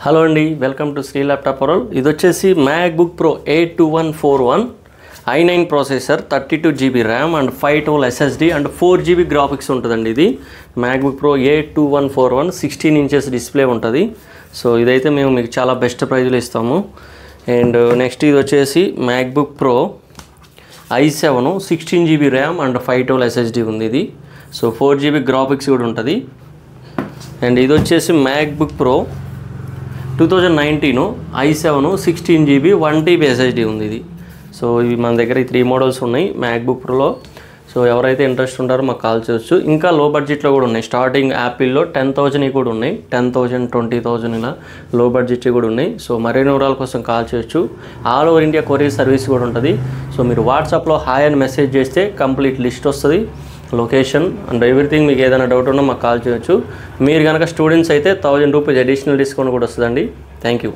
Hello అండి, welcome to Shri laptop world. ఇది వచ్చేసి MacBook Pro A2141 i9 processor, 32GB RAM and 512 SSD and 4GB graphics ఉంటుందండి. ఇది MacBook Pro A2141 16 inches display ఉంటుంది. So ఇదైతే మేము మీకు చాలా బెస్ట్ ప్రైజ్లో ఇస్తాము. అండ్ నెక్స్ట్ ఇది వచ్చేసి MacBook pro i7 16GB RAM and 512 SSD ఉంది. ఇది సో 4GB గ్రాఫిక్స్ కూడా ఉంటుంది. అండ్ ఇది వచ్చేసి MacBook pro 2019 i7 16GB 1TB SSD ఉంది. ఇది సో ఇవి మన దగ్గర ఈ 3 మోడల్స్ ఉన్నాయి మ్యాక్బుక్ ప్రోలో. సో ఎవరైతే ఇంట్రెస్ట్ ఉంటారో మాకు కాల్ చేయొచ్చు. ఇంకా లో బడ్జెట్లో కూడా ఉన్నాయి. స్టార్టింగ్ యాపిల్లో 10,000 కూడా ఉన్నాయి, 10,000 20,000 ఇలా లో బడ్జెట్ కూడా ఉన్నాయి. సో మరిన్ని వివరాల కోసం కాల్ చేయొచ్చు. All over India courier service కూడా ఉంటుంది. సో మీరు వాట్సాప్లో హాయ్ అని మెసేజ్ చేస్తే కంప్లీట్ లిస్ట్ వస్తుంది, లొకేషన్ అండ్ ఎవ్రీథింగ్. మీకు ఏదైనా డౌట్ ఉన్నా మాకు కాల్ చేయొచ్చు. మీరు కనుక స్టూడెంట్స్ అయితే 1000 రూపీస్ అడిషనల్ డిస్కౌంట్ కూడా వస్తుందండి. Thank you.